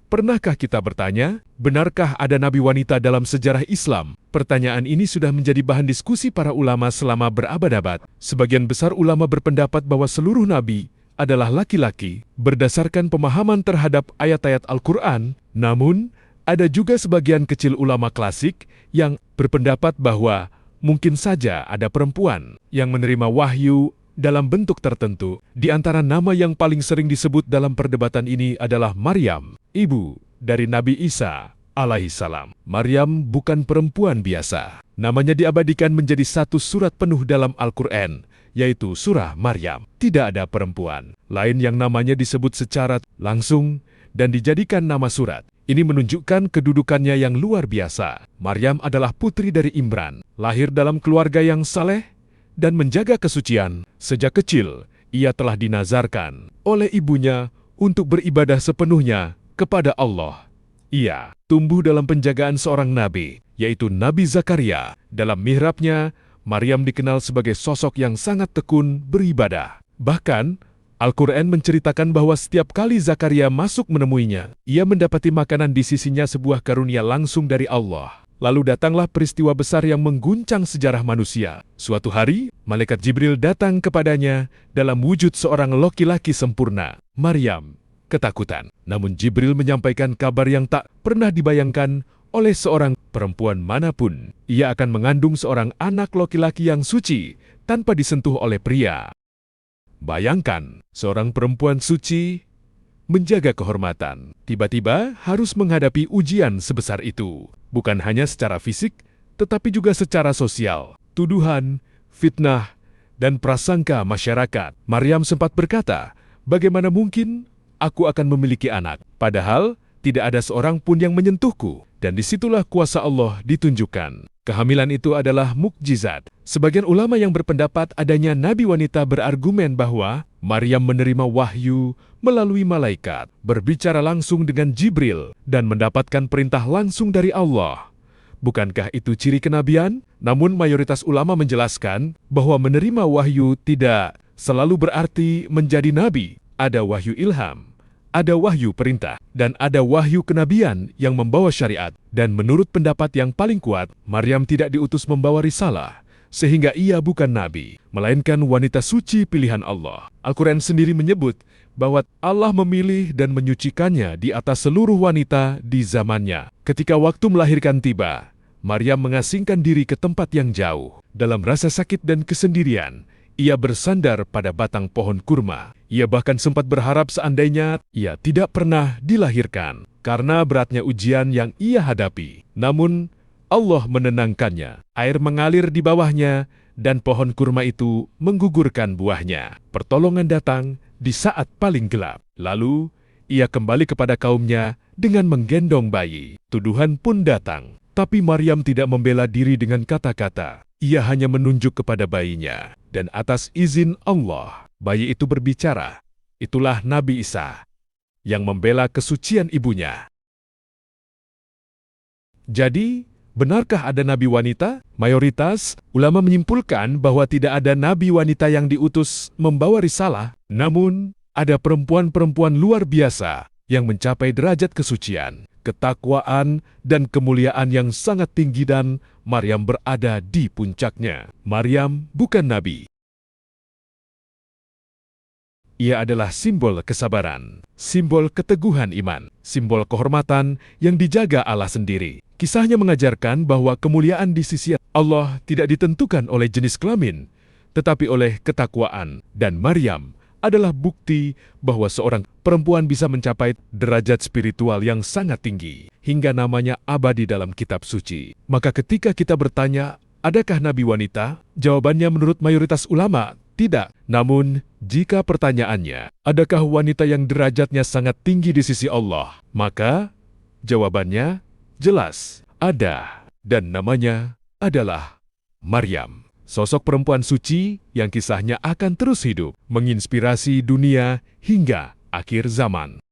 Pernahkah kita bertanya, benarkah ada nabi wanita dalam sejarah Islam? Pertanyaan ini sudah menjadi bahan diskusi para ulama selama berabad-abad. Sebagian besar ulama berpendapat bahwa seluruh nabi adalah laki-laki berdasarkan pemahaman terhadap ayat-ayat Al-Quran. Namun, ada juga sebagian kecil ulama klasik yang berpendapat bahwa mungkin saja ada perempuan yang menerima wahyu dalam bentuk tertentu. Di antara nama yang paling sering disebut dalam perdebatan ini adalah Maryam, ibu dari Nabi Isa alaihissalam. Maryam bukan perempuan biasa. Namanya diabadikan menjadi satu surat penuh dalam Al-Quran, yaitu surah Maryam. Tidak ada perempuan lain yang namanya disebut secara langsung dan dijadikan nama surat. Ini menunjukkan kedudukannya yang luar biasa. Maryam adalah putri dari Imran, lahir dalam keluarga yang saleh dan menjaga kesucian. Sejak kecil, ia telah dinazarkan oleh ibunya untuk beribadah sepenuhnya kepada Allah. Ia tumbuh dalam penjagaan seorang nabi, yaitu Nabi Zakaria. Dalam mihrabnya, Maryam dikenal sebagai sosok yang sangat tekun beribadah. Bahkan, Al-Quran menceritakan bahwa setiap kali Zakaria masuk menemuinya, ia mendapati makanan di sisinya, sebuah karunia langsung dari Allah. Lalu datanglah peristiwa besar yang mengguncang sejarah manusia. Suatu hari, malaikat Jibril datang kepadanya dalam wujud seorang laki-laki sempurna. Maryam ketakutan. Namun Jibril menyampaikan kabar yang tak pernah dibayangkan oleh seorang perempuan manapun. Ia akan mengandung seorang anak laki-laki yang suci tanpa disentuh oleh pria. Bayangkan, seorang perempuan suci menjaga kehormatan, tiba-tiba harus menghadapi ujian sebesar itu. Bukan hanya secara fisik, tetapi juga secara sosial. Tuduhan, fitnah, dan prasangka masyarakat. Maryam sempat berkata, "Bagaimana mungkin aku akan memiliki anak? Padahal tidak ada seorang pun yang menyentuhku." Dan disitulah kuasa Allah ditunjukkan. Kehamilan itu adalah mukjizat. Sebagian ulama yang berpendapat adanya nabi wanita berargumen bahwa Maryam menerima wahyu melalui malaikat, berbicara langsung dengan Jibril, dan mendapatkan perintah langsung dari Allah. Bukankah itu ciri kenabian? Namun mayoritas ulama menjelaskan bahwa menerima wahyu tidak selalu berarti menjadi nabi. Ada wahyu ilham, ada wahyu perintah, dan ada wahyu kenabian yang membawa syariat. Dan menurut pendapat yang paling kuat, Maryam tidak diutus membawa risalah, sehingga ia bukan nabi, melainkan wanita suci pilihan Allah. Al-Quran sendiri menyebut bahwa Allah memilih dan menyucikannya di atas seluruh wanita di zamannya. Ketika waktu melahirkan tiba, Maryam mengasingkan diri ke tempat yang jauh. Dalam rasa sakit dan kesendirian, ia bersandar pada batang pohon kurma. Ia bahkan sempat berharap seandainya ia tidak pernah dilahirkan karena beratnya ujian yang ia hadapi. Namun, Allah menenangkannya. Air mengalir di bawahnya dan pohon kurma itu menggugurkan buahnya. Pertolongan datang di saat paling gelap. Lalu, ia kembali kepada kaumnya dengan menggendong bayi. Tuduhan pun datang. Tapi Maryam tidak membela diri dengan kata-kata. Ia hanya menunjuk kepada bayinya. Dan atas izin Allah, bayi itu berbicara. Itulah Nabi Isa yang membela kesucian ibunya. Jadi, benarkah ada nabi wanita? Mayoritas ulama menyimpulkan bahwa tidak ada nabi wanita yang diutus membawa risalah. Namun, ada perempuan-perempuan luar biasa yang mencapai derajat kesucian, ketakwaan, dan kemuliaan yang sangat tinggi, dan Maryam berada di puncaknya. Maryam bukan nabi. Ia adalah simbol kesabaran, simbol keteguhan iman, simbol kehormatan yang dijaga Allah sendiri. Kisahnya mengajarkan bahwa kemuliaan di sisi Allah tidak ditentukan oleh jenis kelamin, tetapi oleh ketakwaan. Dan Maryam adalah bukti bahwa seorang perempuan bisa mencapai derajat spiritual yang sangat tinggi, hingga namanya abadi dalam kitab suci. Maka ketika kita bertanya, adakah nabi wanita? Jawabannya menurut mayoritas ulama, tidak. Namun, jika pertanyaannya, adakah wanita yang derajatnya sangat tinggi di sisi Allah? Maka, jawabannya jelas, ada. Dan namanya adalah Maryam. Sosok perempuan suci yang kisahnya akan terus hidup, menginspirasi dunia hingga akhir zaman.